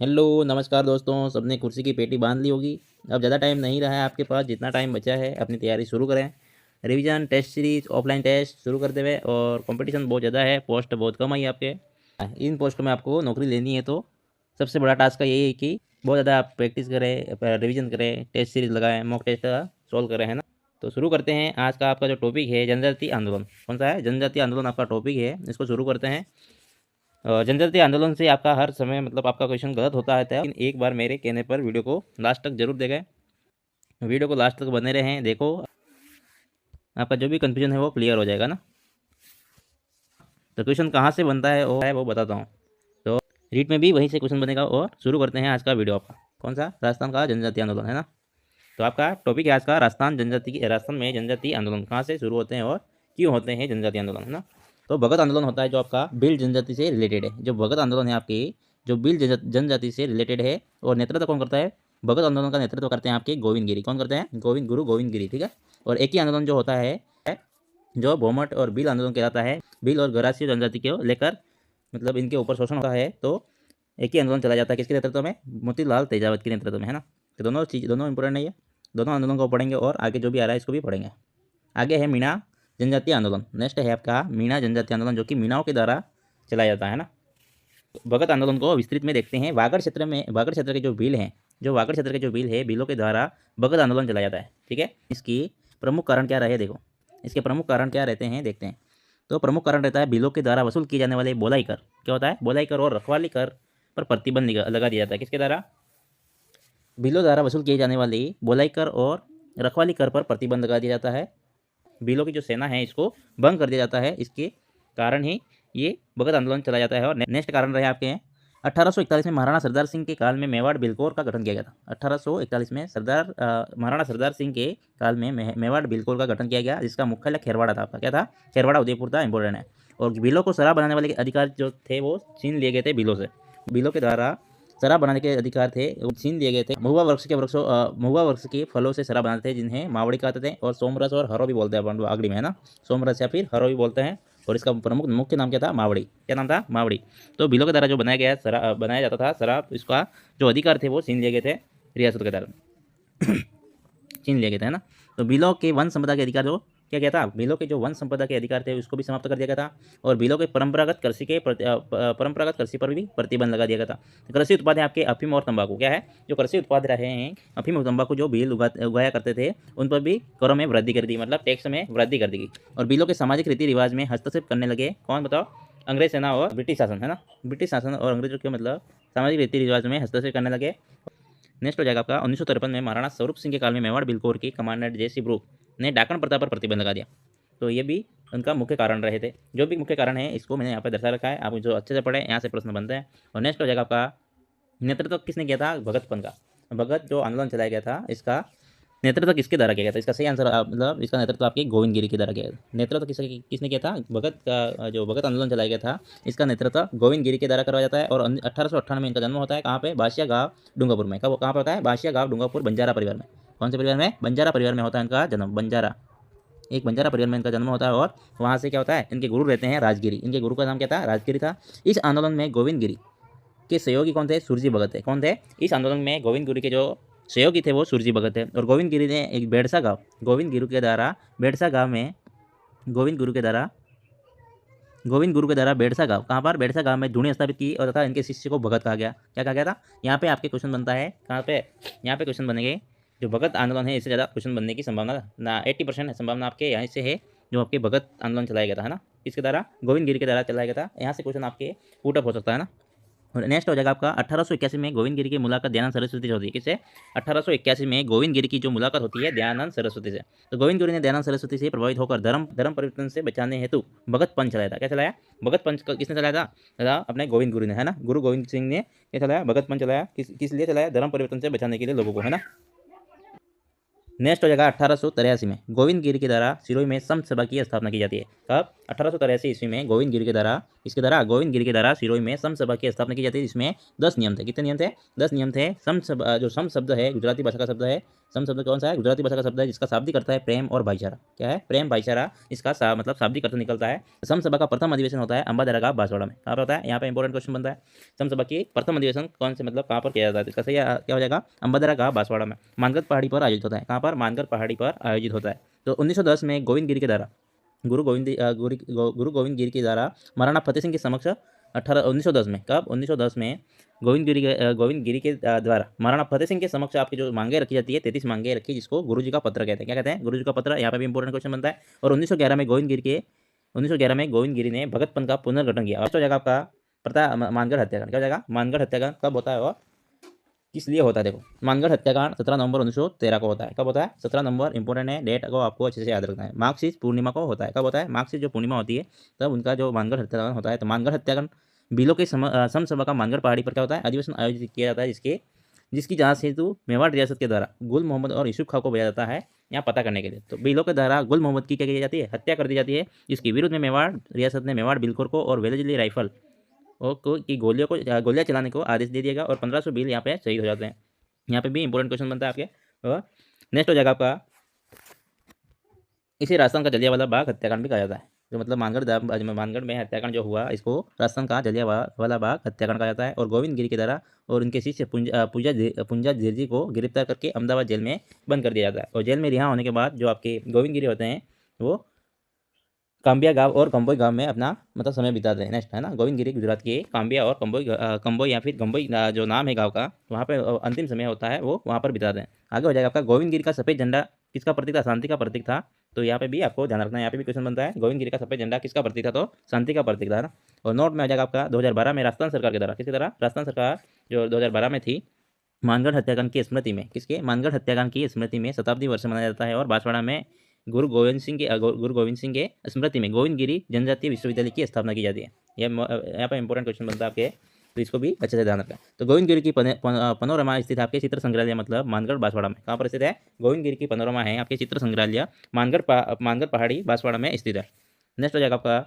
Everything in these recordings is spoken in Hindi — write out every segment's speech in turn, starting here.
हेलो नमस्कार दोस्तों, सबने कुर्सी की पेटी बांध ली होगी। अब ज़्यादा टाइम नहीं रहा है आपके पास, जितना टाइम बचा है अपनी तैयारी शुरू करें। Revision, test series, offline test शुरू करते हुए, और कंपटीशन बहुत ज़्यादा है, पोस्ट बहुत कम आई आपके। इन पोस्टों में आपको नौकरी लेनी है तो सबसे बड़ा टास्क का यही है कि बहुत ज़्यादा आप प्रैक्टिस करें, रिवीजन करें, टेस्ट सीरीज लगाएं, मॉक टेस्ट सॉल्व करें, है ना। तो शुरू करते हैं। आज का आपका जो टॉपिक है जनजातीय आंदोलन। कौन सा है? जनजातीय आंदोलन आपका टॉपिक है। इसको शुरू करते हैं। जनजातीय आंदोलन से आपका हर समय मतलब आपका क्वेश्चन गलत होता है, लेकिन एक बार मेरे कहने पर वीडियो को लास्ट तक जरूर देखें। वीडियो को लास्ट तक बने रहें, देखो आपका जो भी कंफ्यूजन है वो क्लियर हो जाएगा ना। तो क्वेश्चन कहाँ से बनता है वो बताता हूँ। तो रीट में भी वहीं से क्वेश्चन बनेगा। और शुरू करते हैं आज का वीडियो। आपका कौन सा? राजस्थान का जनजातीय आंदोलन, है ना। तो आपका टॉपिक है आज का राजस्थान में जनजातीय आंदोलन कहाँ से शुरू होते हैं और क्यों होते हैं जनजातीय आंदोलन, है ना। तो भगत आंदोलन होता है जो आपका भील जनजाति से रिलेटेड है। जो भगत आंदोलन है आपकी, जो भील जनजाति से रिलेटेड है। और नेतृत्व कौन करता है? भगत आंदोलन का नेतृत्व करते हैं आपके गोविंद गिरी। कौन करते हैं? गुरु गोविंद गिरी, ठीक है। और एक ही आंदोलन जो होता है जो भोमट और भील आंदोलन कहलाता है। भील और गरासिया जनजाति को लेकर मतलब इनके ऊपर शोषण होता है, तो एक ही आंदोलन चला जाता है। किसके नेतृत्व में? मोतीलाल तेजावत के नेतृत्व में, है ना। तो दोनों इंपॉर्टेंट नहीं है। दोनों आंदोलन को पढ़ेंगे और आगे जो भी आ रहा है इसको भी पढ़ेंगे। आगे है मीणा जनजातीय आंदोलन। नेक्स्ट है आपका मीणा जनजातीय आंदोलन, जो कि मीणाओं के द्वारा चलाया जाता है ना। भगत आंदोलन को विस्तृत में देखते हैं। वागड़ क्षेत्र के जो भील हैं, वागड़ क्षेत्र के जो भील है, भीलों के द्वारा भगत आंदोलन चलाया जाता है, ठीक है। इसकी प्रमुख कारण क्या रहे? देखो, इसके प्रमुख कारण क्या रहते हैं, देखते हैं। तो प्रमुख कारण रहता है भीलों के द्वारा वसूल किए जाने वाले बोलाई कर। क्या होता है? बोलाई कर और रखवाली कर पर प्रतिबंध लगा दिया जाता है। किसके द्वारा? भीलों द्वारा वसूल किए जाने वाली बोलाई कर और रखवाली कर पर प्रतिबंध लगा दिया जाता है। भीलों की जो सेना है इसको भंग कर दिया जाता है। इसके कारण ही ये भगत आंदोलन चला जाता है। और नेक्स्ट कारण रहे आपके हैं 1841 में महाराणा सरदार सिंह के काल में मेवाड़ बिलकोर का गठन किया गया था। 1841 में महाराणा सरदार सिंह के काल में मेवाड़ बिलकोर का गठन किया गया, जिसका मुख्यालय खेरवाड़ा था। आपका क्या था? खेरवाड़ा उदयपुर था, इंपॉर्टेंट है। और भीलों को शराब बनाने वाले अधिकार जो थे वो छीन लिए गए थे भीलों से। भीलों के द्वारा शराब बनाने के अधिकार थे वो छीन दिए गए थे। महुआ वृक्ष के फलों से शराब बनाते थे, जिन्हें मावड़ी कहते थे। और सोमरस और हरो भी बोलते हैं अपन आगड़ी में, है ना। सोमरस या फिर हरो भी बोलते हैं। और इसका प्रमुख मुख्य नाम क्या था? मावड़ी। क्या नाम था? मावड़ी। तो भीलों के द्वारा जो बनाया जाता था शराब, इसका जो अधिकार थे वो छीन लिए गए थे रियासत के द्वारा। छीन लिए गए थे, है ना। तो भीलों के वन संपदा के अधिकार जो क्या क्या था? भीलों के जो वन संपदा के अधिकार थे उसको भी समाप्त कर दिया गया था। और भीलों के परंपरागत कृषि पर भी प्रतिबंध लगा दिया गया था। कृषि उत्पाद है आपके अफीम और तंबाकू। क्या है? जो कृषि उत्पाद रहे हैं अफीम और तंबाकू जो भील उगाया करते थे, उन पर भी करों में वृद्धि कर दी, मतलब टैक्स में वृद्धि कर दी गई। और भीलों के सामाजिक रीति रिवाज में हस्तक्षेप करने लगे। कौन? बताओ। अंग्रेज सेना और ब्रिटिश शासन, है ना। ब्रिटिश शासन और अंग्रेजों के मतलब सामाजिक रीति रिवाज में हस्तक्षेप करने लगे। नेक्स्ट हो जाएगा आपका 1953 में महाराणा स्वरूप सिंह के काल में मेवाड़ बिलकोर के कमांडर जयसी ब्रूक ने डाकन प्रथा पर प्रतिबंध लगा दिया। तो ये भी उनका मुख्य कारण रहे थे। जो भी मुख्य कारण है इसको मैंने यहाँ पे दर्शा रखा है, आप जो अच्छे से पढ़े यहाँ से प्रश्न बनते हैं। और नेक्स्ट हो जाएगा आपका नेतृत्व किसने किया था? भगत पन का। भगत जो आंदोलन चलाया गया था इसका नेतृत्व किसके द्वारा किया गया था? इसका सही आंसर मतलब इसका नेतृत्व आपके गोविंद गिरी के द्वारा किया गया। नेतृत्व किसने किया था? भगत का जो भगत आंदोलन चलाया गया था इसका नेतृत्व गोविंद गिरी के द्वारा करवाया जाता है। और 1898 में इनका जन्म होता है। कहाँ पे? बासिया गाँव डूंगापुर में। कहाँ पे होता है? बासिया गाँव डूंगापुर, बंजारा परिवार में। कौन से परिवार में? बंजारा परिवार में होता है इनका जन्म। बंजारा, एक बंजारा परिवार में इनका जन्म होता है। और वहाँ से क्या होता है? इनके गुरु रहते हैं राजगिरी। इनके गुरु का नाम क्या था? राजगिरी था। इस आंदोलन में गोविंद गिरी के सहयोगी कौन थे? सुरजी भगत थे। कौन थे? इस आंदोलन में गोविंद गिरी के जो सहयोगी थे वो सुरजी भगत थे। और गोविंद गिरी ने एक बेड़सा गांव, गोविंद गुरु के द्वारा बेड़सा गांव में गोविंद गुरु के द्वारा बेड़सा गांव, कहाँ पर? बेड़सा गांव में धूनी स्थापित की और तथा इनके शिष्य को भगत कहा गया। क्या कहा गया था? यहाँ पे आपके क्वेश्चन बनता है। कहाँ पे? यहाँ पे क्वेश्चन बनेंगे। जो भगत आंदोलन है इससे ज़्यादा क्वेश्चन बनने की संभावना ना 80% संभावना आपके यहाँ से है। जो आपके भगत आंदोलन चलाया गया था, है ना। इसके द्वारा गोविंद गिरी के द्वारा चलाया गया था। यहाँ से क्वेश्चन आपके पुट अप हो सकता है ना। और नेक्स्ट हो जाएगा आपका 1881 में गोविंद गिरी की मुलाकात दयानंद सरस्वती से होती है। किससे? 1881 में गोविंद गिरी की जो मुलाकात होती है दयानंद सरस्वती से। तो गोविंद गिरी ने दयानंद सरस्वती से प्रभावित होकर धर्म परिवर्तन से बचाने हेतु भगत पंच चलाया था। क्या चलाया? भगत पंच किसने चलाया था? अपने गोविंद गुरु ने, है ना। गुरु गोविंद सिंह ने क्या चलाया? भगत पंच चलाया। किस लिए चलाया? धर्म परिवर्तन से बचाने के लिए लोगों को, है ना। नेक्स्ट हो जाएगा 1883 में गोविंद गिरी के द्वारा सिरोही में संत सभा की स्थापना की जाती है। कब? 1883 ईस्वी में गोविंद गिरी के द्वारा सिरोही में संत सभा की स्थापना की जाती है, जिसमें 10 नियम थे। कितने नियम थे? 10 नियम थे। संत सभा जो संत शब्द है गुजराती भाषा का शब्द है, सम शब्द कौन सा है? गुजराती भाषा का शब्द है जिसका शाब्दिक अर्थ है प्रेम और भाईचारा। क्या है? प्रेम भाईचारा, इसका मतलब शाब्दिक अर्थ निकलता है। सम सभा का प्रथम अधिवेशन होता है अंबादरा का बांसवाड़ा में। कहाँ पर होता है? यहाँ पे इंपॉर्टेंट क्वेश्चन बनता है। सम सभा की प्रथम अधिवेशन कौन से मतलब कहाँ पर किया जाता है? इसका सही क्या हो जाएगा? अंबादरा का बांसवाड़ा में। मानगढ़ पहाड़ी पर आयोजित होता है। कहाँ पर? मानगढ़ पहाड़ी पर आयोजित होता है। तो 1910 में गोविंद गिरी के द्वारा गुरु गोविंद गिरी के द्वारा महाराणा फतेह सिंह के समक्ष 1910 में, कब? 1910 में गोविंद गिरी के द्वारा महाराणा फतेह सिंह के समक्ष आपकी जो मांगे रखी जाती है, 33 मांगे रखी, जिसको गुरु जी का पत्र कहते हैं। क्या कहते हैं? गुरु जी का पत्र। यहाँ पे भी इंपॉर्टेंट क्वेश्चन बनता है। और 1911 में गोविंद गिरी ने भगतपन का पुनर्गठन किया। फर्स्ट हो जाएगा आपका मानगढ़ हत्याकांड। क्या हो जाएगा? मानगढ़ हत्याकांड कब होता है और किस लिए होता है? देखो, मानगढ़ हत्याकांड 17 नवंबर 1913 को होता है। कब होता है? 17 नवंबर। इंपॉर्टेंट है, डेट को आपको अच्छे से याद रखना है। मार्गशीर्ष पूर्णिमा को होता है। कब होता है? मार्गशीर्ष जो पूर्णिमा होती है तब उनका जो मानगढ़ हत्याकांड होता है। तो मानगढ़ हत्याकांड बिलों के समसभा का मानगढ़ पहाड़ी पर क्या होता है? अधिवेशन आयोजित किया जाता है, जिसकी जांच हेतु मेवाड़ रियासत के द्वारा गुल मोहम्मद और यूसुफ खां को भेजा जाता है यहाँ पता करने के लिए। तो बिलों के द्वारा गुल मोहम्मद की क्या की जाती है? हत्या कर दी जाती है, जिसके विरुद्ध में मेवाड़ रियासत ने मेवाड़ बिलखोर को और वेलेजली राइफल की गोलियां चलाने को आदेश दे दिएगा और 1500 बिल यहाँ पे शहीद हो जाते हैं। यहाँ पे भी इंपॉर्टेंट क्वेश्चन बनता है आपके। और नेक्स्ट हो जाएगा आपका, इसे राजस्थान का जलियांवाला बाग हत्याकांड भी कहा जाता है। जो मतलब मानगढ़ में हत्याकांड जो हुआ, इसको राजस्थान का जलियांवाला बाग हत्याकांड कहा जाता है। और गोविंद गिरी के द्वारा और उनके शिष्य पुंजा झेरजी को गिरफ्तार करके अहमदाबाद जेल में बंद कर दिया जाता है। और जेल में रिहा होने के बाद जो आपके गोविंद गिरी होते हैं वो काम्बिया गांव और कंबोई गांव में अपना मतलब समय बिताते हैं। नेक्स्ट है ना, गोविंद गिरी गुजरात के काम्बिया और कंबोई या फिर गंबोई जो नाम है गांव का, वहाँ पे अंतिम समय होता है वो वहाँ पर बिताते हैं। आगे हो जाएगा आपका, गोविंद गिरी का सफेद झंडा किसका प्रतीक था? शांति का प्रतीक था। तो यहाँ पे भी आपको ध्यान रखना है, यहाँ पे भी क्वेश्चन बनता है, गोविंद गिरी का सफेद झंडा किसका प्रतीक था? तो शांति का प्रतीक था ना। और नोट में आ जाएगा आपका 2012 में राजस्थान सरकार के द्वारा, किसकी तरह? राजस्थान सरकार जो 2012 में थी, मानगढ़ हत्याकांड की स्मृति में, किसके? मानगढ़ हत्याकांड की स्मृति में शताब्दी वर्ष मनाया जाता है। और बांसवाड़ा में गुरु गोविंद सिंह के स्मृति में गोविंद गिरी जनजातीय विश्वविद्यालय की स्थापना की जाती है। यहाँ पर इंपॉर्टेंट क्वेश्चन बनता है आपके, तो इसको भी अच्छे से ध्यान रखें। तो गोविंद गिरी की पनोरमा स्थित है आपके चित्र संग्रहालय, मतलब मानगढ़ बांसवाड़ा में। कहाँ पर स्थित है? गोविंद गिरी की पनोरमा है आपके चित्र संग्रहालय मानगढ़ पहाड़ी बांसवाड़ा में स्थित है। नेक्स्ट हो जाएगा आपका,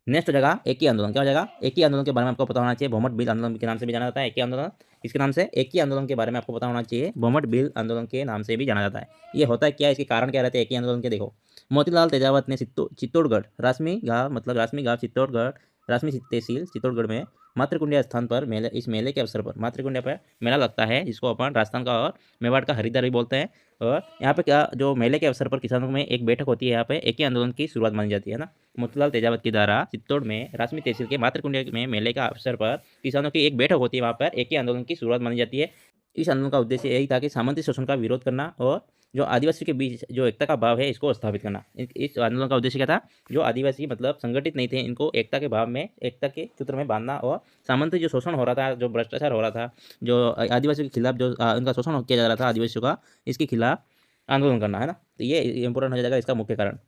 नेक्स्ट हो जाएगा एक ही आंदोलन। क्या हो जाएगा? एक ही आंदोलन के बारे में आपको पता होना चाहिए। भोमट बिल आंदोलन के नाम से भी जाना जाता है। एक ही आंदोलन, इसके नाम से एक ही आंदोलन के बारे में आपको पता होना चाहिए। भोमट बिल आंदोलन के नाम से भी जाना जाता है। ये होता है क्या? इसके कारण क्या रहते हैं एक ही आंदोलन के? देखो, मोतीलाल तेजावत ने चित्तौड़गढ़ रासमी गांव चित्तौड़गढ़ रासमी तहसील चित्तौड़गढ़ में मातृकुंडिया स्थान पर इस मेले के अवसर पर मातृकुंडिया पर मेला लगता है, जिसको अपन राजस्थान का और मेवाड़ का हरिद्वार भी बोलते हैं। और यहाँ पे क्या, जो मेले के अवसर पर किसानों में एक बैठक होती है, यहाँ पे एक ही आंदोलन की शुरुआत मानी जाती है ना। मोतीलाल तेजावत के द्वारा चित्तौड़ में रासमी तहसील के मातृकुंडिया में मेले का अवसर पर किसानों की एक बैठक होती है, वहाँ पर एक ही आंदोलन की शुरुआत मानी जाती है। इस आंदोलन का उद्देश्य यही था कि सामंती शोषण का विरोध करना और जो आदिवासी के बीच जो एकता का भाव है इसको स्थापित करना। इस आंदोलन का उद्देश्य क्या था? जो आदिवासी मतलब संगठित नहीं थे, इनको एकता के भाव में, एकता के सूत्र में बांधना और सामंती जो शोषण हो रहा था, जो भ्रष्टाचार हो रहा था, जो आदिवासियों के खिलाफ जो उनका शोषण किया जा रहा था आदिवासियों का, इसके खिलाफ आंदोलन करना है ना। तो ये इंपॉर्टेंट हो जाएगा इसका मुख्य कारण।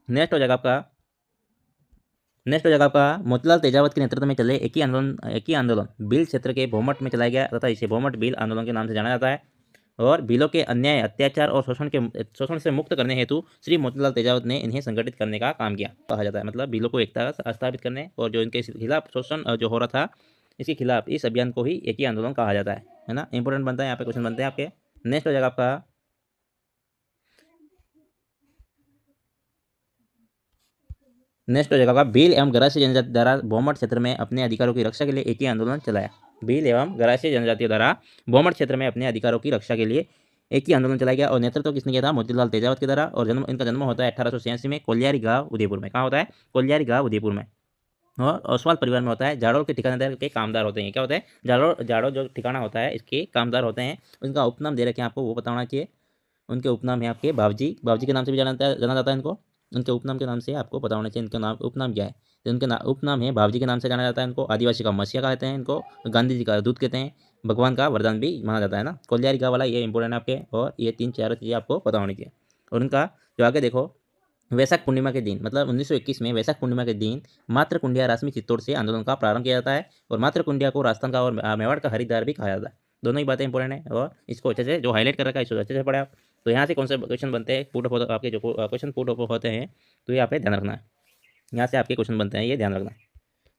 नेक्स्ट हो जाएगा आपका मोतीलाल तेजावत के नेतृत्व में चले एक ही आंदोलन बिल क्षेत्र के भोमट में चलाया गया तथा इसे भोमट बिल आंदोलन के नाम से जाना जाता है। और बिलों के अन्याय, अत्याचार और शोषण से मुक्त करने हेतु श्री मोतीलाल तेजावत ने इन्हें संगठित करने का काम किया, कहा जाता है। मतलब बिलों को एकता स्थापित करने और जो इनके खिलाफ शोषण जो हो रहा था, इसके खिलाफ इस अभियान को ही एक ही आंदोलन कहा जाता है ना। इंपॉर्टेंट बनता है, यहाँ पे क्वेश्चन बनते हैं आपके। नेक्स्ट हो जाएगा आपका, भील एवं गरासी जनजाति द्वारा भोमट क्षेत्र में अपने अधिकारों की रक्षा के लिए एक ही आंदोलन चलाया। भील एवं गरासी जनजातियों द्वारा भोमट क्षेत्र में अपने अधिकारों की रक्षा के लिए एक ही आंदोलन चलाया गया। और नेतृत्व किसने किया था? मोतीलाल तेजावत के द्वारा। और इनका जन्म होता है 1886 में कोलियारी गांव उदयपुर में। कहाँ होता है? कोलियारी गांव उदयपुर में। और ओसवाल परिवार में होता है। जाड़ोल के ठिकानेदार के कामदार होते हैं। क्या होते हैं? जाड़ोल जो ठिकाना होता है, इसके कामदार होते हैं। उनका उपनाम दे रखे हैं आपको, वो बताना चाहिए। उनके उपनाम है आपके बावजी, बावजी के नाम से भी जाना जाता है इनको। उनके उपनाम के नाम से आपको पता होना चाहिए इनका नाम, उपनाम क्या है। तो उनके उपनाम है बावजी के नाम से जाना जाता है इनको। आदिवासी का मसीहा कहते हैं इनको, गांधी जी का दूध कहते हैं, भगवान का वरदान भी माना जाता है ना। कोलियारी गाँव वाला ये इंपॉर्टेंट है आपके। और ये 3-4 चीज़ें आपको पता होनी चाहिए। और उनका जो आगे देखो, वैशाख पूर्णिमा के दिन मतलब 1921 में वैशाख पूर्णिमा के दिन मातृकुंडिया रासमी चित्तौड़ से आंदोलन का प्रारंभ किया जाता है। और मातृकुंडिया को राजस्थान का और मेवाड़ का हरिद्वार भी कहा जाता है। दोनों ही बातें इंपॉर्टेंट है और इसको अच्छे से जो हाईलाइट कर रखा है इसको अच्छे से पढ़े आप। तो यहाँ से कौन से क्वेश्चन बनते हैं, पुट अप आपके जो क्वेश्चन पुट अप होते हैं, तो ये आपने ध्यान रखना है। यहाँ से आपके क्वेश्चन बनते हैं, ये ध्यान रखना।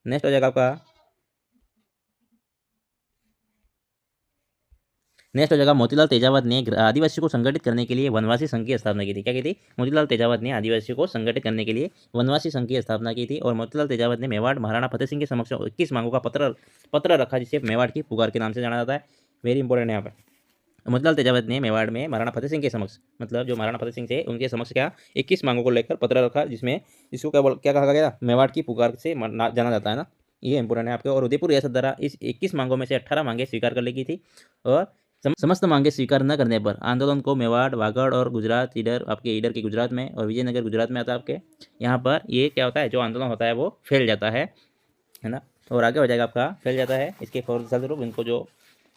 नेक्स्ट हो जाएगा आपका, नेक्स्ट हो जाएगा मोतीलाल तेजावत ने आदिवासी को संगठित करने के लिए वनवासी संघ की स्थापना की थी। क्या की थी? मोतीलाल तेजावत ने आदिवासी को संगठित करने के लिए वनवासी संघ की स्थापना की थी। और मोतीलाल तेजावत ने मेवाड़ महाराणा फतेह सिंह के समक्ष 21 मांगों का पत्र रखा, जिसे मेवाड़ की पुकार के नाम से जाना जाता है। वेरी इंपॉर्टेंट है यहाँ पर। मोतीलाल तेजावत ने मेवाड़ में महाराणा फतेह सिंह के समक्ष, मतलब जो महाराणा फतेह सिंह थे उनके समक्ष क्या 21 मांगों को लेकर पत्र रखा, जिसमें इसको क्या कहा गया? मेवाड़ की पुकार से जाना जाता है ना, ये इंपॉर्टेंट है आपके। और उदयपुर रियासत द्वारा इस 21 मांगों में से 18 मांगे स्वीकार कर ली थी। और समस्त मांगे स्वीकार न करने पर आंदोलन को मेवाड़, वागड़ और गुजरात, ईडर आपके ईडर के गुजरात में और विजयनगर गुजरात में आता है आपके। यहाँ पर ये क्या होता है, जो आंदोलन होता है वो फैल जाता है ना। और आगे हो जाएगा आपका फैल जाता है। इसके फलस्वरूप इनको जो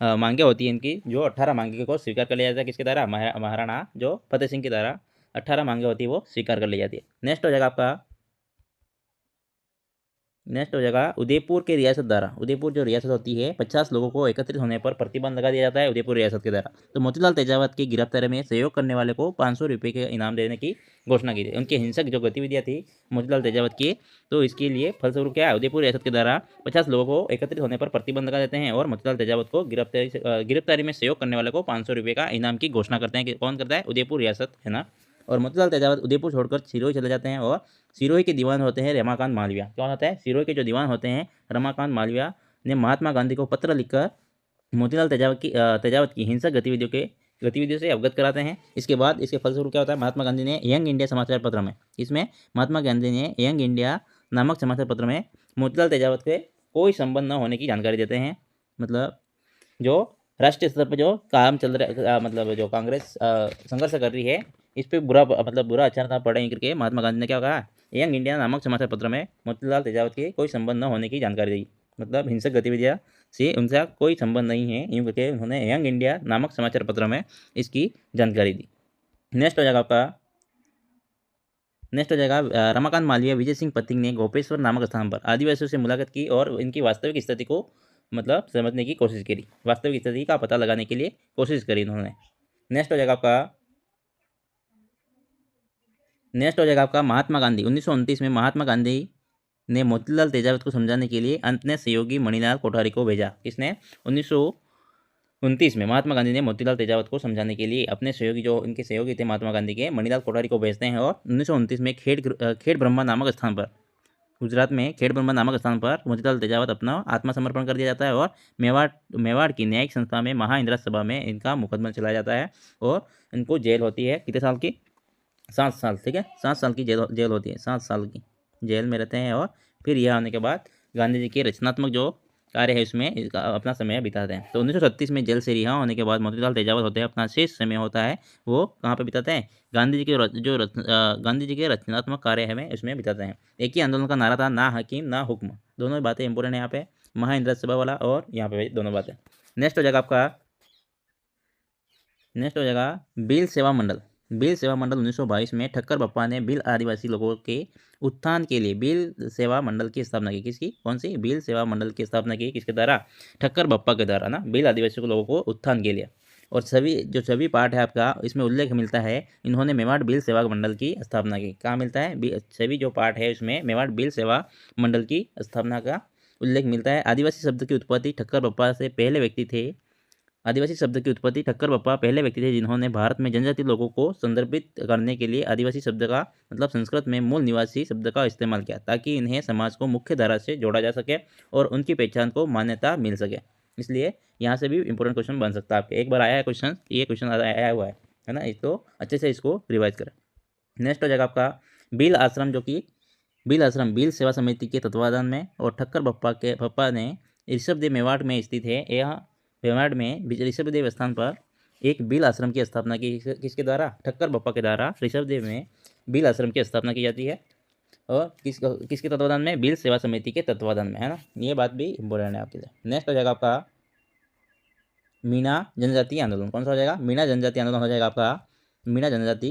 मांगे होती हैं, इनकी जो 18 मांगे को स्वीकार कर लिया जाता है। किसके द्वारा? महाराणा जो फतेह सिंह के द्वारा 18 मांगे होती है वो स्वीकार कर ली जाती है। नेक्स्ट हो जाएगा आपका, नेक्स्ट हो जाएगा उदयपुर के रियासत द्वारा। उदयपुर जो रियासत होती है, 50 लोगों को एकत्रित होने पर प्रतिबंध लगा दिया जाता है उदयपुर रियासत के द्वारा। तो मोतीलाल तेजावत की गिरफ्तारी में सहयोग करने वाले को 500 रुपये के इनाम देने की घोषणा की थी। उनकी हिंसक जो गतिविधियां थी मोतीलाल तेजावत की, तो इसके लिए फलस्वरूप क्या है, उदयपुर रियासत के द्वारा 50 लोगों को एकत्रित होने पर प्रतिबंध लगा देते हैं और मोतीलाल तेजावत को गिरफ्तारी में सहयोग करने वाले को 500 रुपये का इनाम की घोषणा करते हैं। कौन करता है? उदयपुर रियासत, है ना। और मोतीलाल तेजावत उदयपुर छोड़कर सिरोही चले जाते हैं और सिरोही के दीवान होते हैं रमाकांत मालवीय। कौन होता है? सिरोही के जो दीवान होते हैं रमाकांत मालवीय ने महात्मा गांधी को पत्र लिखकर मोतीलाल तेजावत की हिंसक गतिविधियों से अवगत कराते हैं। इसके बाद इसके फलस्वरूप क्या होता है, महात्मा गांधी ने यंग इंडिया समाचार पत्र में, इसमें महात्मा गांधी ने यंग इंडिया नामक समाचार पत्र में मोतीलाल तेजावत के कोई संबंध न होने की जानकारी देते हैं। मतलब जो राष्ट्रीय स्तर पर जो काम चल रहा है, मतलब जो कांग्रेस संघर्ष कर रही है, इस पर बुरा अच्छा ना पड़े करके महात्मा गांधी ने क्या कहा, यंग इंडिया नामक समाचार पत्र में मोतीलाल तेजावत के कोई संबंध न होने की जानकारी दी। मतलब हिंसक गतिविधियां से उनका कोई संबंध नहीं है, यूँ करके उन्होंने यंग इंडिया नामक समाचार पत्र में इसकी जानकारी दी। नेक्स्ट हो जाएगा आपका, नेक्स्ट हो जाएगा रमाकांत मालवीय विजय सिंह पथिक ने गोपेश्वर नामक स्थान पर आदिवासियों से मुलाकात की और इनकी वास्तविक स्थिति को मतलब समझने की कोशिश करी, वास्तविक स्थिति का पता लगाने के लिए कोशिश करी इन्होंने। नेक्स्ट हो जाएगा आपका, नेक्स्ट हो जाएगा आपका महात्मा गांधी। 1929 में महात्मा गांधी ने मोतीलाल तेजावत को समझाने के लिए अपने सहयोगी मणिलाल कोठारी को भेजा। किसने? 1929 में महात्मा गांधी ने मोतीलाल तेजावत को समझाने के लिए अपने सहयोगी, जो इनके सहयोगी थे महात्मा गांधी के, मणिलाल कोठारी को भेजते हैं। और 1929 में खेड़ ब्रह्मा नामक स्थान पर, गुजरात में खेड़ ब्रह्मा नामक स्थान पर मोतीलाल तेजावत अपना आत्मसमर्पण कर दिया जाता है और मेवाड़ की न्यायिक संस्था में महाइंदिरा सभा में इनका मुकदमा चलाया जाता है और इनको जेल होती है कितने साल की? 7 साल। ठीक है, 7 साल की जेल होती है, 7 साल की जेल में रहते हैं। और फिर यह आने के बाद गांधी जी के रचनात्मक जो कार्य है उसमें अपना समय बिताते हैं। तो 1936 में जेल से रिहा होने के बाद मोतीलाल तेजावत होते हैं अपना शेष समय होता है वो कहाँ पे बिताते हैं? गांधी जी के गांधी जी के रचनात्मक कार्य है में उसमें बिताते हैं। एक ही आंदोलन का नारा था, ना हकीम ना हुक्म। दोनों बातें इंपॉर्टेंट है यहाँ पे, महाइंदिरा सभा वाला और यहाँ पे दोनों बातें। नेक्स्ट हो जाएगा आपका, नेक्स्ट हो जाएगा भील सेवा मंडल। भील सेवा मंडल 1922 में ठक्कर बप्पा ने भील आदिवासी लोगों के उत्थान के लिए भील सेवा मंडल की स्थापना की। किसकी? कौन सी? भील सेवा मंडल की स्थापना की। किसके द्वारा? ठक्कर बप्पा के द्वारा ना, भील आदिवासी लोगों को उत्थान के लिए। और सभी पार्ट है आपका, इसमें उल्लेख मिलता है इन्होंने मेवाड़ भील सेवा मंडल की स्थापना की। कहाँ मिलता है? सभी जो पार्ट है उसमें मेवाड़ भील सेवा मंडल की स्थापना का उल्लेख मिलता है। आदिवासी शब्द की उत्पत्ति ठक्कर बप्पा से पहले व्यक्ति थे। आदिवासी शब्द की उत्पत्ति ठक्कर बप्पा पहले व्यक्ति थे जिन्होंने भारत में जनजाति लोगों को संदर्भित करने के लिए आदिवासी शब्द का मतलब संस्कृत में मूल निवासी शब्द का इस्तेमाल किया, ताकि इन्हें समाज को मुख्य धारा से जोड़ा जा सके और उनकी पहचान को मान्यता मिल सके। इसलिए यहाँ से भी इंपॉर्टेंट क्वेश्चन बन सकता है आपके। एक बार आया है क्वेश्चन, ये क्वेश्चन आया हुआ है ना, तो अच्छे से इसको रिवाइज करें। नेक्स्ट हो जाएगा आपका भील आश्रम, जो कि भील आश्रम भील सेवा समिति के तत्वाधान में और ठक्कर बप्पा ने ऋषभदेव मेवाड़ में स्थित है। यह मेवाड़ में ऋषभदेव स्थान पर एक भील आश्रम की स्थापना की। किसके द्वारा? ठक्कर बप्पा के द्वारा ऋषभदेव में भील आश्रम की स्थापना की जाती है और किसके तत्वाधान में? भील सेवा समिति के तत्वाधान में, है ना। ये बात भी इंपॉर्टेंट है आपके लिए। नेक्स्ट हो जाएगा आपका मीणा जनजाति आंदोलन। कौन सा हो जाएगा? मीणा जनजाति आंदोलन हो जाएगा आपका। मीणा जनजाति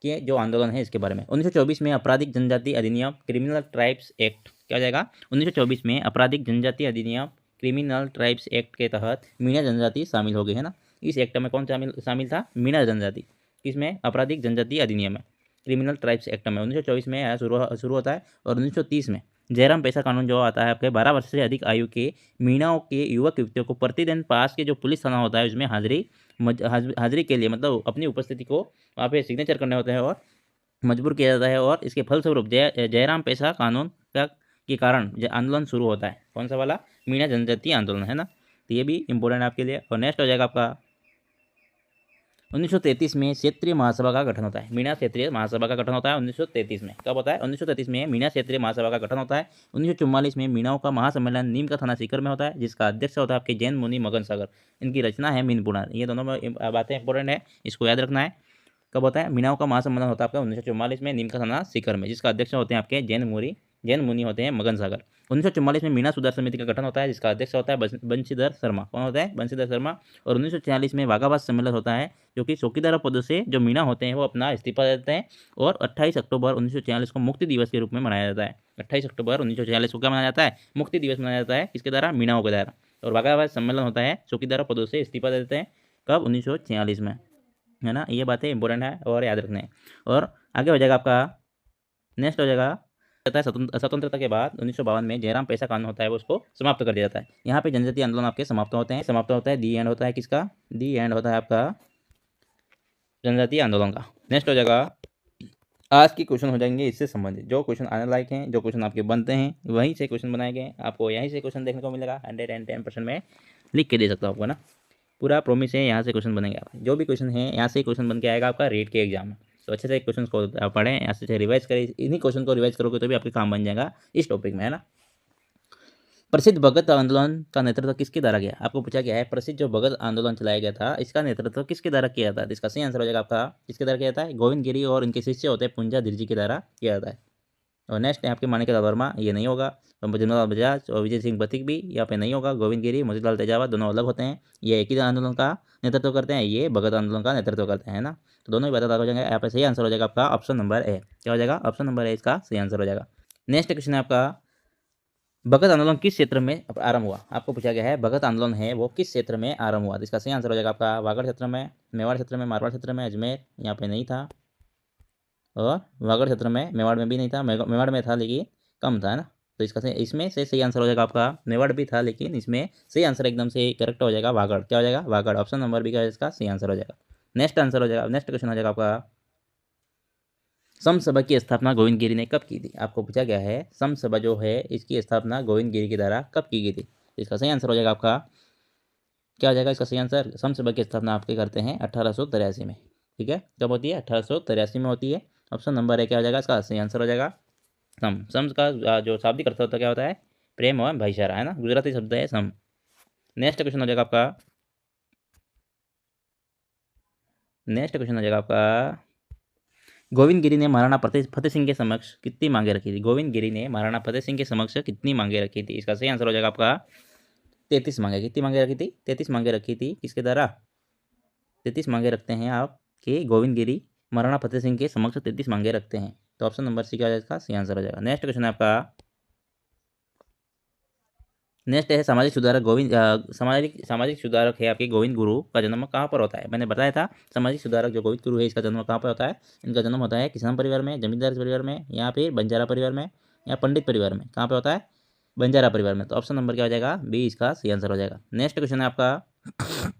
के जो आंदोलन है इसके बारे में 1924 में आपराधिक जनजाति अधिनियम क्रिमिनल ट्राइब्स एक्ट, क्या हो जाएगा? 1924 में आपराधिक जनजाति अधिनियम क्रिमिनल ट्राइब्स एक्ट के तहत मीणा जनजाति शामिल हो गई, है ना। इस एक्ट में कौन शामिल था? मीणा जनजाति। किसमें? आपराधिक जनजाति अधिनियम में, क्रिमिनल ट्राइब्स एक्ट में 1924 में शुरू होता है और 1930 में जयराम पैसा कानून जो आता है आपके 12 वर्ष से अधिक आयु के मीणाओं के युवक युवतियों को प्रतिदिन पास के जो पुलिस थाना होता है उसमें हाजिरी के लिए मतलब अपनी उपस्थिति को वहाँ पे सिग्नेचर करने होते हैं और मजबूर किया जाता है और इसके फलस्वरूप जयराम पैसा कानून का के कारण आंदोलन शुरू होता है। कौन सा वाला? मीणा जनजातीय आंदोलन है ना। तो ये भी इंपॉर्टेंट है आपके लिए। और नेक्स्ट हो जाएगा आपका 1933 में क्षेत्रीय महासभा का गठन होता है। मीणा क्षेत्रीय महासभा का गठन होता है 1933 में। कब होता है? 1933 में मीणा क्षेत्रीय महासभा का गठन होता है। 1944 में मीणाओं का महासम्मेलन नीम का थाना सीकर में होता है, जिसका अध्यक्ष होता है आपके जैन मुनि मगन सागर। इनकी रचना है मीन पुराण। ये दोनों बातें इंपॉर्टेंट है, इसको याद रखना है। कब होता है? मीणाओं का महासम्मेलन होता है आपका 1944 में नीम का थाना सीकर में, जिसका अध्यक्ष होते हैं आपके जैन मुनि होते हैं मगन सागर। 1944 में मीणा सुधार समिति का गठन होता है, जिसका अध्यक्ष होता है बंशीधर शर्मा। कौन होता है? बंशीधर शर्मा। और 1946 में वाघाबाद सम्मेलन होता है, जो कि चौकीदार पदों से जो मीणा होते हैं वो अपना इस्तीफा देते हैं और 28 अक्टूबर 1946 को मुक्ति दिवस के रूप में मनाया जाता है। 28 अक्टूबर 1946 को क्या मनाया जाता है? मुक्ति दिवस मनाया जाता है। किसके द्वारा? मीणाओं के द्वारा। और वाघाबाद सम्मेलन होता है, चौकीदार पदों से इस्तीफा देते हैं। कब? 1946 में, है ना। ये बातें इंपॉर्टेंट है और याद रखने हैं। और आगे हो जाएगा आपका, नेक्स्ट हो जाएगा स्वतंत्रता के बाद 1952 में जयराम पैसा कानून होता है वो उसको समाप्त कर दिया जाता है। यहाँ पे जनजातीय आंदोलन आपके समाप्त होते हैं। समाप्त होता है, दी एंड होता है किसका? दी एंड होता है आपका जनजातीय आंदोलन का। नेक्स्ट हो जाएगा, आज की क्वेश्चन हो जाएंगे इससे संबंधित। जो क्वेश्चन आने लायक हैं, जो क्वेश्चन आपके बनते हैं, वहीं से क्वेश्चन बनाए गए। आपको यहीं से क्वेश्चन देखने को मिलेगा। 110% में लिख के दे सकता हूँ आपको ना, पूरा प्रॉमिस है। यहाँ से क्वेश्चन बनेंगे आपके, जो भी क्वेश्चन है यहाँ से क्वेश्चन बन के आएगा आपका रेट के एग्जाम में। तो अच्छे से क्वेश्चन को पढ़ें, यहाँ से रिवाइज करें। इन्हीं क्वेश्चन को रिवाइज करोगे तो भी आपके काम बन जाएगा इस टॉपिक में, है ना। प्रसिद्ध भगत आंदोलन का नेतृत्व किसके द्वारा किया? आपको पूछा गया है प्रसिद्ध जो भगत आंदोलन चलाया गया था, इसका नेतृत्व किसके द्वारा किया था? इसका सही आंसर हो जाएगा आपका, किसके द्वारा किया जाता है? गोविंद गिरी और इनके शिष्य होते हैं पुंजा धीरजी के द्वारा किया जाता है। और नेक्स्ट है आपके माणिकलाल वर्मा, ये नहीं होगा। जमनालाल बजाज और विजय सिंह बतिक भी यहाँ पे नहीं होगा। गोविंद गिरी, मोतीलाल तेजावत दोनों अलग होते हैं। ये एक ही आंदोलन का नेतृत्व करते हैं, ये भगत आंदोलन का नेतृत्व करते हैं ना। तो दोनों ही बातें अलग हो जाएंगे। यहाँ पे सही आंसर हो जाएगा आपका ऑप्शन नंबर ए। क्या हो जाएगा? ऑप्शन नंबर ए इसका सही आंसर हो जाएगा। नेक्स्ट क्वेश्चन है आपका, भगत आंदोलन किस क्षेत्र में आरंभ हुआ? आपको पूछा गया है भगत आंदोलन है वो किस क्षेत्र में आरंभ हुआ? तो इसका सही आंसर हो जाएगा आपका वागड़ क्षेत्र में, मेवाड़ क्षेत्र में, मारवाड़ क्षेत्र में, अजमेर यहाँ पे नहीं था, और वागड़ क्षेत्र में, मेवाड़ में भी नहीं था। मेवाड़ में था लेकिन कम था, है ना। तो इसका इसमें से सही आंसर हो जाएगा आपका, मेवाड़ भी था लेकिन इसमें सही आंसर एकदम से करेक्ट हो जाएगा वागड़। क्या हो जाएगा? वागड़। ऑप्शन नंबर बी का इसका सही आंसर हो जाएगा। नेक्स्ट आंसर हो जाएगा, नेक्स्ट क्वेश्चन हो जाएगा आपका, सम सभा की स्थापना गोविंद गिरी ने कब की थी? आपको पूछा गया है सम सभा जो है इसकी स्थापना गोविंद गिरी के द्वारा कब की गई थी? इसका सही आंसर हो जाएगा आपका, क्या हो जाएगा इसका सही आंसर? सम सभा की स्थापना आपके करते हैं 1883 में। ठीक है, कब होती है? 1883 में होती है। ऑप्शन नंबर ए क्या हो जाएगा इसका सही आंसर हो जाएगा। सम का जो शाब्दिक अर्थ होता है क्या होता है? प्रेम और भाईचारा, है ना। गुजराती शब्द है सम। नेक्स्ट क्वेश्चन हो जाएगा आपका, नेक्स्ट क्वेश्चन हो जाएगा आपका, गोविंद गिरी ने महाराणा फतेह सिंह के समक्ष कितनी मांगे रखी थी? गोविंद गिरी ने महाराणा फतेह सिंह के समक्ष कितनी मांगे रखी थी? इसका सही आंसर हो जाएगा आपका 33 मांगे। कितनी मांगे रखी थी? 33 मांगे रखी थी। किसके द्वारा? 33 मांगे रखते हैं आप कि गोविंद गिरी महाराणा फतेह सिंह के समक्ष 33 मांगे रखते हैं। तो ऑप्शन नंबर सी क्या हो जाएगा इसका सही आंसर हो जाएगा। नेक्स्ट क्वेश्चन है आपका, नेक्स्ट है सामाजिक सुधारक सामाजिक सुधारक है आपके गोविंद गुरु का जन्म कहाँ पर होता है? मैंने बताया था सामाजिक सुधारक जो गोविंद गुरु है इसका जन्म कहाँ पर होता है? इनका जन्म होता है किसान परिवार में, जमींदार परिवार में, या फिर बंजारा परिवार में, या पंडित परिवार में। कहाँ पे होता है? बंजारा परिवार में। तो ऑप्शन नंबर क्या हो जाएगा? बी इसका सही आंसर हो जाएगा। नेक्स्ट क्वेश्चन है आपका,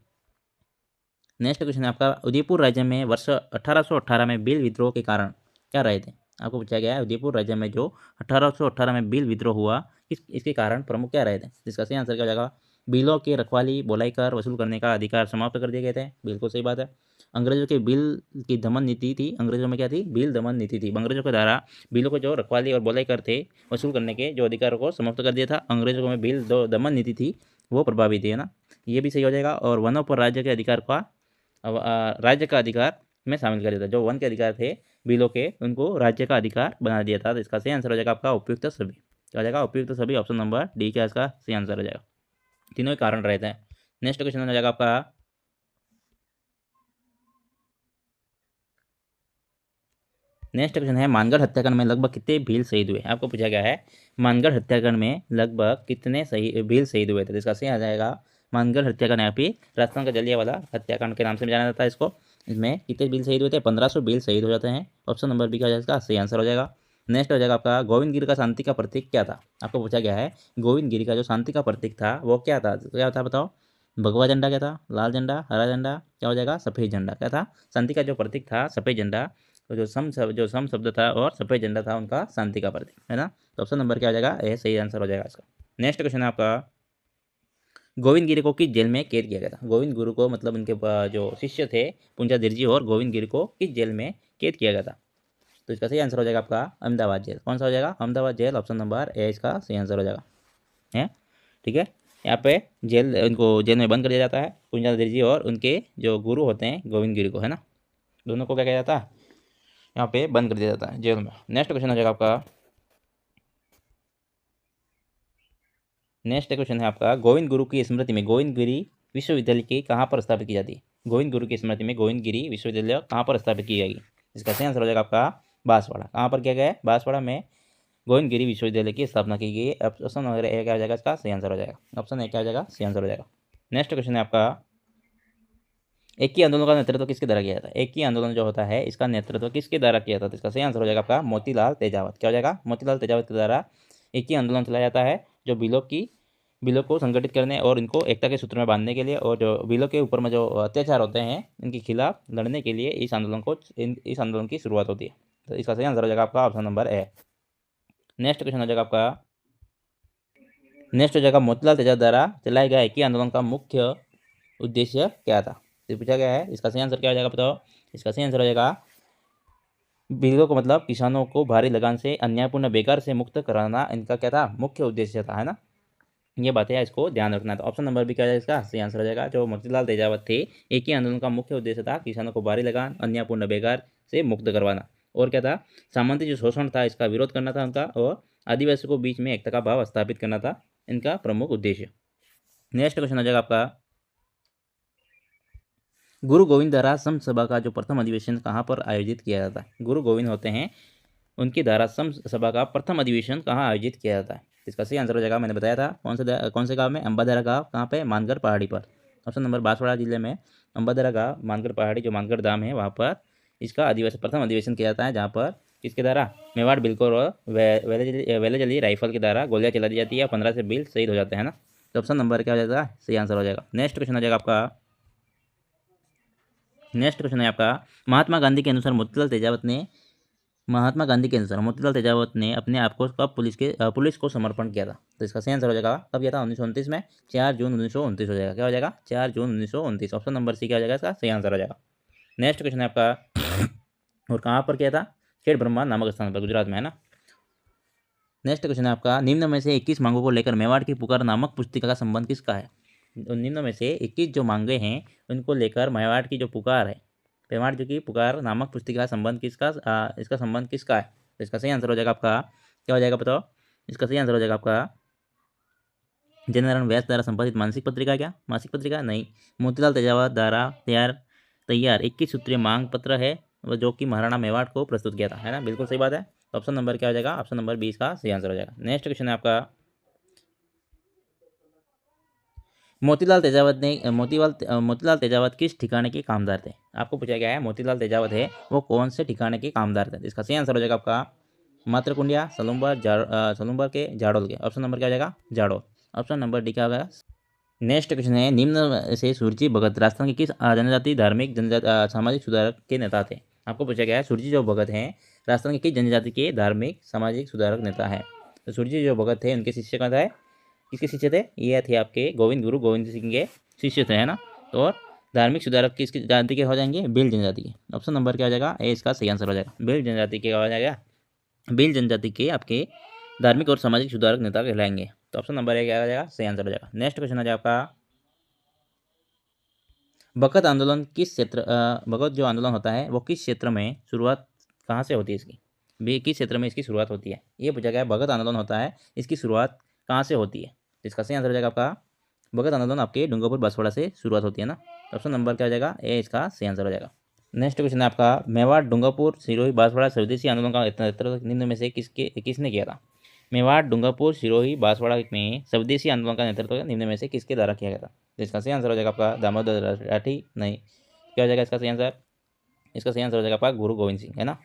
नेक्स्ट क्वेश्चन है आपका, उदयपुर राज्य में वर्ष 1818 में भील विद्रोह के कारण क्या रहे थे? आपको पूछा गया है उदयपुर राज्य में जो 1818 में भील विद्रोह हुआ इसके कारण प्रमुख क्या रहे थे? जिसका सही आंसर क्या हो जाएगा? बिलों की रखवाली, बोलाई कर वसूल करने का अधिकार समाप्त कर दिए गए थे। बिल्कुल सही बात है। अंग्रेजों के बिल की दमन नीति थी। अंग्रेजों में क्या थी? बिल दमन नीति थी। अंग्रेजों के द्वारा बिलों को जो रखवाली और बोलाई कर थे वसूल करने के जो अधिकारों को समाप्त कर दिया था। अंग्रेजों में बिल दमन नीति थी वो प्रभावी थी, है ना। ये भी सही हो जाएगा। और वनों पर राज्य के अधिकार का राज्य का अधिकार में शामिल कर दिया था। जो वन के अधिकार थे बिलों के, उनको राज्य का अधिकार बना दिया था। तो इसका सही आंसर हो जाएगा आपका उपयुक्त सभी। क्या हो जाएगा? उपयुक्त सभी। ऑप्शन नंबर डी का इसका सही आंसर हो जाएगा। तीनों ही कारण रहते हैं। नेक्स्ट क्वेश्चन हो जाएगा आपका, नेक्स्ट क्वेश्चन है मानगढ़ हत्याकांड में लगभग कितने भील शहीद हुए? आपको पूछा गया है मानगढ़ हत्याकांड में लगभग कितने भील शहीद हुए थे? तो इसका सही आ जाएगा मानगढ़ हत्याकांड। यहाँ पे राजस्थान का जलियांवाला हत्याकांड के नाम से जाना जाता है इसको। इसमें कितने भील शहीद हुए थे? 1500 भील शहीद हो जाते हैं। ऑप्शन नंबर बी का इसका सही आंसर हो जाएगा। नेक्स्ट हो जाएगा आपका गोविंद गिरी का शांति का प्रतीक क्या था। आपको पूछा गया है गोविंद गिरी का जो शांति का प्रतीक था वो क्या था, क्या था बताओ। भगवा झंडा क्या था, लाल झंडा, हरा झंडा, क्या हो जाएगा सफ़ेद झंडा। क्या था, शांति का जो प्रतीक था सफ़ेद झंडा। तो जो सम शब्द था और सफ़ेद झंडा था उनका शांति का प्रतीक, है ना। तो ऑप्शन नंबर क्या हो जाएगा, ये सही आंसर हो जाएगा इसका। नेक्स्ट क्वेश्चन है आपका गोविंद गिरी को किस जेल में कैद किया गया था। गोविंद गुरु को मतलब उनके जो शिष्य थे पुंजा दिरजी और गोविंद गिरी को किस जेल में कैद किया गया था। तो इसका सही आंसर हो जाएगा आपका अहमदाबाद जेल। कौन सा हो जाएगा, Ahmedabad jail. Option number A इसका सही आंसर हो जाएगा, है ठीक है। यहाँ पे जेल उनको जेल में बंद कर दिया जाता है पुंजा दिरजी और उनके जो गुरु होते हैं गोविंद गिरी को, है ना। दोनों को क्या किया जाता है, यहाँ पे बंद कर दिया जाता है जेल में। नेक्स्ट क्वेश्चन हो जाएगा आपका, नेक्स्ट क्वेश्चन है आपका गोविंद गुरु की स्मृति में गोविंद गिरी विश्वविद्यालय की कहाँ पर स्थापित की जाती है। गोविंद गुरु की स्मृति में गोविंद गिरी विश्वविद्यालय कहाँ पर स्थापित की जाएगी। इसका सही आंसर हो जाएगा आपका बांसवाड़ा। कहाँ पर किया गया है, बांसवाड़ा में गोविंद गिरी विश्वविद्यालय की स्थापना की गई है। ऑप्शन नंबर ए क्या हो जाएगा, इसका सही आंसर हो जाएगा। ऑप्शन ए क्या हो जाएगा, सही आंसर हो जाएगा। नेक्स्ट क्वेश्चन है आपका एक ही आंदोलन का नेतृत्व किसके द्वारा किया जाता है। एक ही आंदोलन जो होता है इसका नेतृत्व किसके द्वारा किया जाता है। इसका सही आंसर हो जाएगा आपका मोतीलाल तेजावत। क्या हो जाएगा, मोतीलाल तेजावत के द्वारा एक ही आंदोलन चलाया जाता है जो बिलों को संगठित करने और इनको एकता के सूत्र में बांधने के लिए और जो बिलों के ऊपर में जो अत्याचार होते हैं इनके खिलाफ लड़ने के लिए इस आंदोलन की शुरुआत होती है। तो इसका सही आंसर हो जाएगा आपका ऑप्शन नंबर ए। नेक्स्ट क्वेश्चन हो जाएगा आपका, नेक्स्ट हो जाएगा मोतीलाल तेजावत द्वारा चलाए गए एक ही आंदोलन का मुख्य उद्देश्य क्या था। तो पूछा गया है, इसका सही आंसर क्या हो जाएगा बताओ। इसका सही आंसर हो जाएगा बिलों को मतलब किसानों को भारी लगान से अन्यायपूर्ण बेकार से मुक्त कराना इनका क्या था, मुख्य उद्देश्य था, है ना। ये बातें इसको ध्यान रखना। तो ऑप्शन नंबर भी क्या हो जाएगा, इसका सही आंसर हो जाएगा। जो मोतीलाल तेजावत थे एक ही आंदोलन का मुख्य उद्देश्य था किसानों को भारी लगान अन्यायपूर्ण बेकार से मुक्त करवाना। और क्या था, सामंती जो शोषण था इसका विरोध करना था उनका, और आदिवासियों को बीच में एकता का भाव स्थापित करना था इनका प्रमुख उद्देश्य। नेक्स्ट क्वेश्चन हो जाएगा आपका गुरु गोविंद धारा सम सभा का जो प्रथम अधिवेशन कहाँ पर आयोजित किया जाता है। गुरु गोविंद होते हैं उनकी धारा सम सभा का प्रथम अधिवेशन कहाँ आयोजित किया जाता है। इसका सही आंसर हो जाएगा, मैंने बताया था कौन से गांव में, अंबाधारा गांव। कहाँ पे, मानगढ़ पहाड़ी पर। ऑप्शन नंबर बांसवाड़ा जिले में अंबाधारा गांव मानगढ़ पहाड़ी जो मानगढ़ धाम है वहाँ पर इसका प्रथम अधिवेशन किया जाता है, जहाँ पर किसके द्वारा, मेवाड़ बिल्कुल और वेलेजली राइफल के द्वारा गोलियां चला दी जाती है, 15 से बिल शहीद हो जाते हैं ना। तो ऑप्शन नंबर क्या हो जाएगा, सही आंसर हो जाएगा। नेक्स्ट क्वेश्चन हो जाएगा आपका, नेक्स्ट क्वेश्चन है आपका महात्मा गांधी के अनुसार मोतीलाल तेजावत ने अपने आप को कब पुलिस को समर्पण किया था। तो इसका सही आंसर हो जाएगा कब किया था, 1929 में 4 जून 1929 हो जाएगा। क्या हो जाएगा, 4 जून 1929। ऑप्शन नंबर सी क्या हो जाएगा, इसका सही आंसर हो जाएगा। नेक्स्ट क्वेश्चन है आपका और कहाँ पर किया था, खेड़ ब्रह्मा नामक स्थान पर, गुजरात में, है ना। नेक्स्ट क्वेश्चन है आपका निम्न में से 21 मांगों को लेकर मेवाड़ की पुकार नामक पुस्तिका का संबंध किसका है। निम्न में से 21 जो मांगे हैं उनको लेकर मेवाड़ की जो पुकार है, मेवाड़ जो की पुकार नामक पुस्तिका का संबंध इसका संबंध किसका है। तो इसका सही आंसर हो जाएगा आपका क्या हो जाएगा बताओ। इसका सही आंसर हो जाएगा आपका जननारायण व्यास द्वारा संपादित मासिक पत्रिका, क्या मासिक पत्रिका नहीं, मोतीलाल तेजावत द्वारा तैयार 21 सूत्रीय मांग पत्र है जो कि महाराणा मेवाड़ को प्रस्तुत किया था, है ना। बिल्कुल सही बात है। तो ऑप्शन नंबर क्या हो जाएगा, ऑप्शन नंबर 20 का सही आंसर हो जाएगा। नेक्स्ट क्वेश्चन है आपका मोतीलाल तेजावत किस ठिकाने के कामदार थे। आपको पूछा गया है मोतीलाल तेजावत है वो कौन से ठिकाने के कामदार थे। इसका सही आंसर हो जाएगा आपका मात्रकुंडिया, सलूम्बर के, जाडोल के। ऑप्शन नंबर क्या हो जाएगा, जाडोल। ऑप्शन नंबर डी क्या होगा। नेक्स्ट क्वेश्चन है निम्न से सुरजी भगत राजस्थान के किस जनजाति धार्मिक सामाजिक सुधारक के नेता थे। आपको पूछा गया है सुरजी जो भगत हैं राजस्थान के किस जनजाति के धार्मिक सामाजिक सुधारक नेता है। तो सुरजी जो भगत थे उनके शिष्य कौन था, किसके शिष्य थे, ये थे आपके गोविंद सिंह के शिष्य थे, है ना। तो और धार्मिक सुधारक किसकी जाति के हो जाएंगे, भील जनजाति के। ऑप्शन नंबर क्या हो जाएगा, ए इसका सही आंसर हो जाएगा। भील जनजाति के हो जाएगा, भील जनजाति के आपके धार्मिक और सामाजिक सुधारक नेता कहलाएंगे। तो ऑप्शन नंबर ए क्या हो जाएगा, सही आंसर हो जाएगा। नेक्स्ट क्वेश्चन हो जाएगा आपका भगत आंदोलन किस क्षेत्र भगत जो आंदोलन होता है वो किस क्षेत्र में शुरुआत कहाँ से होती है इसकी, किस क्षेत्र में इसकी शुरुआत होती है। ये पूछा गया है भगत आंदोलन होता है इसकी शुरुआत कहाँ से होती है। इसका सही आंसर हो जाएगा आपका भगत आंदोलन आपके डूंगरपुर बांसवाड़ा से शुरुआत होती है ना। ऑप्शन नंबर क्या हो जाएगा, ए इसका सही आंसर हो जाएगा। नेक्स्ट क्वेश्चन है आपका मेवाड़ डूंगरपुर सिरोही बांसवाड़ा स्वदेशी आंदोलन का नेतृत्व निम्न में से किसने किया था। मेवाड़ डूंगरपुर सिरोही बांसवाड़ा में स्वदेशी आंदोलन का नेतृत्व निम्न में से किसके द्वारा किया गया था। तो इसका सही आंसर हो जाएगा आपका दामोदर राठी नहीं, क्या हो जाएगा इसका सही आंसर, इसका सही आंसर हो जाएगा आपका गुरु गोविंद सिंह, है ना।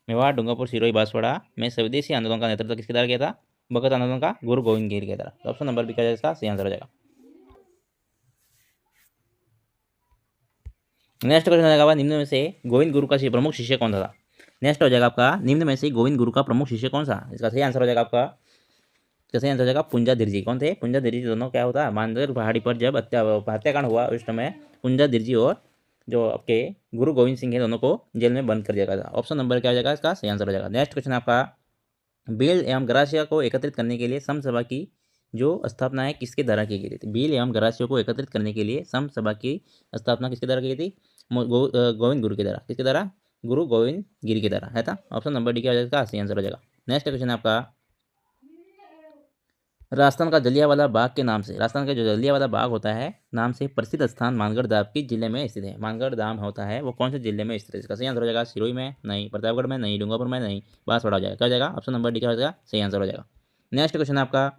मेवाड़, डूंगरपुर, सिरोही, बांसवाड़ा में स्वदेशी आंदोलन का नेतृत्व किसके द्वारा किया था? भगत आंदोलन का गुरु गोविंद गिरी के द्वारा। तो ऑप्शन नंबर बी क्या इसका सही आंसर हो जाएगा। नेक्स्ट क्वेश्चन हो जाएगा निम्न में से गोविंद गुरु का प्रमुख शिष्य कौन था? नेक्स्ट हो जाएगा आपका निम्न में से गोविंद गुरु का प्रमुख शिष्य कौन सा? इसका सही आंसर हो जाएगा आपका, इसका सही आंसर हो जाएगा पुंजा दिरजी। कौन थे? पुंजा दिरजी। दोनों क्या होता है, मानदेर पहाड़ी पर जब हत्याकांड हुआ उस समय पुंजा दिरजी और जो आपके गुरु गोविंद सिंह है दोनों को जेल में बंद कर दिया गया था। ऑप्शन नंबर क्या हो जाएगा इसका सही आंसर हो जाएगा। नेक्स्ट क्वेश्चन आपका भील एवं गरासिया को एकत्रित करने के लिए सम सभा की जो स्थापना है किसके द्वारा की गई थी? भील एवं गरासियों को एकत्रित करने के लिए सम सभा की स्थापना किसके द्वारा की गई थी? गोविंद गुरु के द्वारा। किसके द्वारा? गुरु गोविंद गिरी के द्वारा है था। ऑप्शन नंबर डी क्या हो जाएगा सही आंसर हो जाएगा। नेक्स्ट क्वेश्चन आपका राजस्थान का जलियांवाला बाग के नाम से, राजस्थान का जो जलियांवाला बाग होता है नाम से प्रसिद्ध स्थान मानगढ़ धाम किस जिले में स्थित है? मानगढ़ धाम होता है वो कौन से जिले में स्थित है? इसका सही आंसर हो जाएगा सिरोही में नहीं, प्रतापगढ़ में नहीं, डूंगरपुर में नहीं, बांसवाड़ा हो जाएगा। क्या हो जाएगा? ऑप्शन नंबर डी क्या हो जाएगा सही आंसर हो जाएगा। नेक्स्ट क्वेश्चन आपका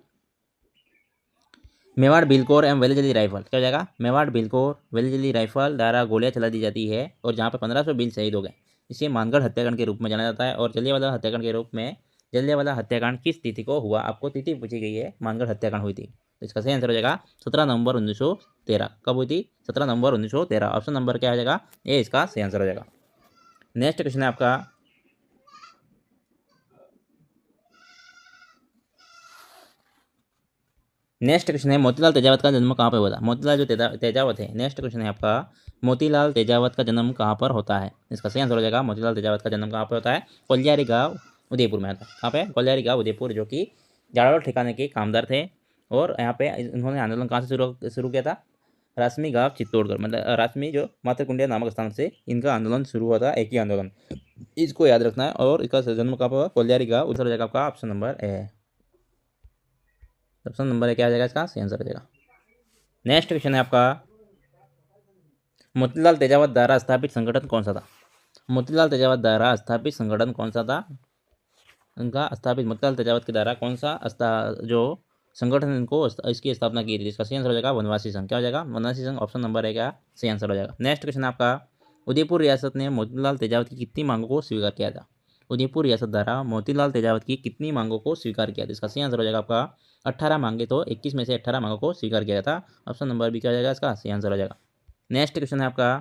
मेवाड़ बिलकोर एवं वेलीजली राइफल क्या हो जाएगा? मेवाड़ बिलकोर वेलीजली राइफल द्वारा गोलियां चला दी जाती है और जहाँ पर 1500 भील शहीद हो गए, इसे मानगढ़ हत्याकांड के रूप में जाना जाता है। और जलियांवाला हत्याकांड के रूप में जलियांवाला हत्याकांड किस तिथि को हुआ? आपको तिथि पूछी गई है, मानगढ़ हत्याकांड हुई थी। तो इसका सही आंसर हो जाएगा 17 नवंबर 1913। कब हुई थी? 17 नवंबर 1913। ऑप्शन नंबर क्या हो जाएगा? ये इसका सही आंसर हो जाएगा। नेक्स्ट क्वेश्चन है आपका नेक्स्ट क्वेश्चन है मोतीलाल तेजावत का जन्म कहाँ पर हुआ था? मोतीलाल जो तेजावत है, नेक्स्ट क्वेश्चन है आपका मोतीलाल तेजावत का जन्म कहाँ पर होता है? इसका सही आंसर हो जाएगा मोतीलाल तेजावत का जन्म कहाँ पर होता है? कोलियारी गाँव उदयपुर में आता है। कहाँ पे? कोलियारी गाँव उदयपुर, जो कि जाड़ोल ठिकाने के कामदार थे। और यहाँ पे इन्होंने आंदोलन कहाँ से शुरू किया था? रासमी गाँव चित्तौड़गढ़, मतलब रासमी जो मातृकुंडिया नामक स्थान से इनका आंदोलन शुरू हुआ था, एक ही आंदोलन, इसको याद रखना है। और इसका जन्म कहाँ पर हुआ? कोलियारी गाँव, उधर हो जाएगा आपका ऑप्शन नंबर ए। ऑप्शन नंबर क्या आ जाएगा इसका सही आंसर हो जाएगा। नेक्स्ट क्वेश्चन है आपका मोतीलाल तेजावत द्वारा स्थापित संगठन कौन सा था? मोतीलाल तेजावत द्वारा स्थापित संगठन कौन सा था? उनका स्थापित मोतीलाल तेजावत के द्वारा कौन सा जो संगठन इनको इसकी स्थापना की थी? इसका सही आंसर हो जाएगा वनवासी संघ। क्या हो जाएगा? वनवासी संघ। ऑप्शन नंबर है क्या सही आंसर हो जाएगा। नेक्स्ट क्वेश्चन आपका उदयपुर रियासत ने मोतीलाल तेजावत की कितनी मांगों को स्वीकार किया था? उदयपुर रियासत द्वारा मोतीलाल तेजावत की कितनी मांगों को स्वीकार किया था? इसका सही आंसर हो जाएगा आपका 18 मांगे, तो 21 में से 18 मांगों को स्वीकार किया था। ऑप्शन नंबर बी क्या हो जाएगा इसका सही आंसर हो जाएगा। नेक्स्ट क्वेश्चन है आपका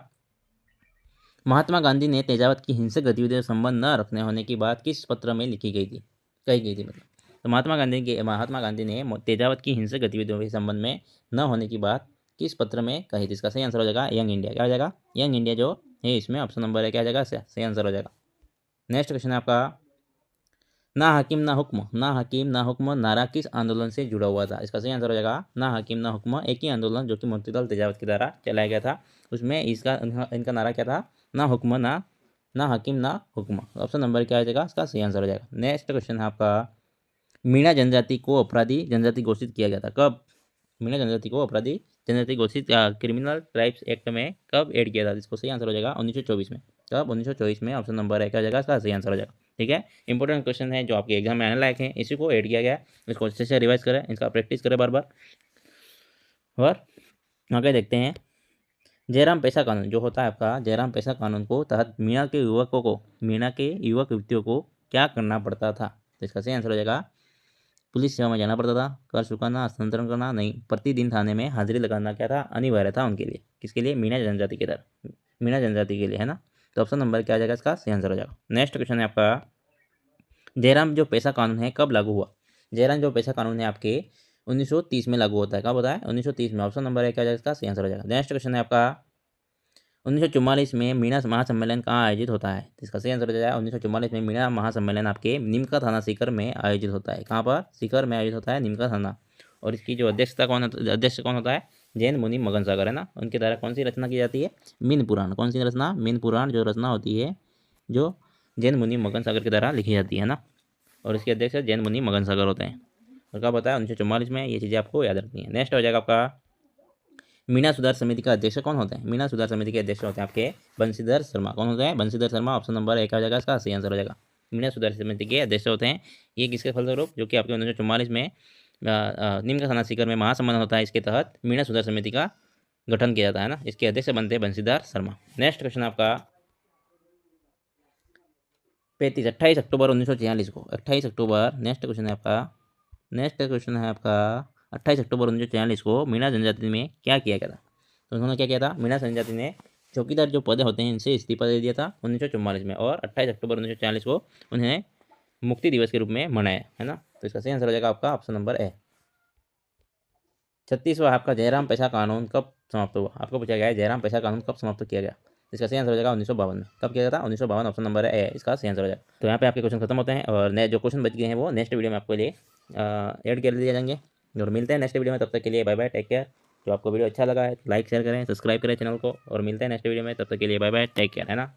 महात्मा गांधी ने तेजावत की हिंसक गतिविधियों से संबंध न रखने होने की बात किस पत्र में लिखी गई थी, कही गई थी मतलब? तो महात्मा गांधी ने तेजावत की हिंसक गतिविधियों के संबंध में न होने की बात किस पत्र में कही थी? इसका सही आंसर हो जाएगा यंग इंडिया। क्या हो जाएगा? यंग इंडिया जो है इसमें ऑप्शन नंबर है क्या हो जाएगा सही आंसर हो जाएगा। नेक्स्ट क्वेश्चन है आपका ना हकीम ना हुक्म, ना हकीम ना हुक्म नारा किस आंदोलन से जुड़ा हुआ था? इसका सही आंसर हो जाएगा ना हकीम ना हुक्म एक ही आंदोलन जो कि मोतीलाल तेजावत के द्वारा चलाया गया था, उसमें इनका नारा क्या था? ना हुक्म ना हकीम ना हुक्म। ऑप्शन नंबर क्या हो जाएगा इसका सही आंसर हो जाएगा। नेक्स्ट क्वेश्चन है आपका मीणा जनजाति को अपराधी जनजाति घोषित किया गया था कब? मीणा जनजाति को अपराधी जनजाति घोषित क्रिमिनल ट्राइब्स एक्ट में कब ऐड किया था? इसको सही आंसर हो जाएगा 1924 में। कब? 1924 में। ऑप्शन नंबर है क्या हो जाएगा इसका सही आंसर हो जाएगा। ठीक है, इंपॉर्टेंट क्वेश्चन है जो आपके एग्जाम में आने लायक है, इसी को ऐड किया गया है। इसको अच्छे से रिवाइज करें, इसका प्रैक्टिस करें बार बार। और आगे देखते हैं जयराम पैसा कानून जो होता है आपका, जयराम पैसा कानून को तहत मीणा के युवक युवतियों को क्या करना पड़ता था? तो इसका सही आंसर हो जाएगा पुलिस सेवा में जाना पड़ता था, कर चुकाना, हस्तांतरण करना नहीं, प्रतिदिन थाने में हाजिरी लगाना क्या था? अनिवार्य था उनके लिए। किसके लिए? मीणा जनजाति के तरफ, मीणा जनजाति के लिए, है ना। तो ऑप्शन नंबर क्या आ जाएगा इसका सही आंसर हो जाएगा। नेक्स्ट क्वेश्चन है आपका जयराम जो पैसा कानून है कब लागू हुआ? जयराम जो पैसा कानून है आपके 1930 में लागू होता है। कब होता है? 1930 में। ऑप्शन नंबर है क्या आ जाएगा इसका सही आंसर हो जाएगा। नेक्स्ट क्वेश्चन है आपका 1944 में मीणा महासम्मेलन कहाँ आयोजित होता है? इसका सही आंसर हो जाएगा 1944 में मीणा महासम्मेलन आपके निमका थाना सीकर में आयोजित होता है। कहाँ पर? सीकर में आयोजित होता है, निमका थाना। और इसकी जो अध्यक्ष कौन होता है? जैन मुनि मगन सागर, है ना। उनके द्वारा कौन सी रचना की जाती है? मीन पुराण। कौन सी रचना? मीन पुराण जो रचना होती है जो जैन मुनि मगन सागर के द्वारा लिखी जाती है ना। और इसके अध्यक्ष जैन मुनि मगन सागर होते हैं। और कब होता है? 1944 में। ये चीज़ें आपको याद रखनी है। नेक्स्ट हो जाएगा आपका मीणा सुधार समिति का अध्यक्ष कौन होते हैं? मीणा सुधार समिति के अध्यक्ष होते हैं आपके बंशीधर शर्मा। कौन होते हैं? बंशीधर शर्मा। ऑप्शन नंबर एक आ जाएगा इसका सही आंसर हो जाएगा। मीणा सुधार समिति के अध्यक्ष होते हैं। ये किसके फलस्वरूप? जो कि आपके 1944 में निम्न थाना सीकर में महासम्मेलन होता है, इसके तहत मीणा सुधार समिति का गठन किया जाता है ना। इसके अध्यक्ष बनते हैं बंशीधर शर्मा। नेक्स्ट क्वेश्चन आपका 35 28 अक्टूबर 1946 को, 28 अक्टूबर, नेक्स्ट क्वेश्चन है आपका, 28 अक्टूबर 1946 को मीणा जनजाति में क्या किया गया था? तो उन्होंने क्या किया था? मीणा जनजाति ने चौकीदार जो पद होते हैं इनसे इस्तीफा दे दिया था 1944 में, और 28 अक्टूबर 1946 को उन्हें मुक्ति दिवस के रूप में मनाया, है ना। तो इसका सही आंसर हो जाएगा आपका ऑप्शन नंबर ए। 36वां आपका जयराम पैसा कानून कब समाप्त हुआ? आपको पूछा गया है जयराम पैसा कानून कब समाप्त किया गया। इसका सही आंसर हो जाएगा 1952 में। कब किया गया था? 1952, ऑप्शन नंबर ए इसका सही आंसर हो जाएगा। तो यहाँ पे आपके क्वेश्चन खत्म होते हैं, और नए जो क्वेश्चन बच गए हैं वो नेक्स्ट वीडियो में आपके लिए ऐड कर दिए जाएंगे। और मिलते हैं नेक्स्ट वीडियो में, तब तक के लिए बाय बाय, टेक केयर। जो आपको वीडियो अच्छा लगा है लाइक शेयर करें, सब्सक्राइब करें चैनल को, और मिलते हैं नेक्स्ट वीडियो में, तब तक के लिए बाय बाय, टेक केयर, है ना।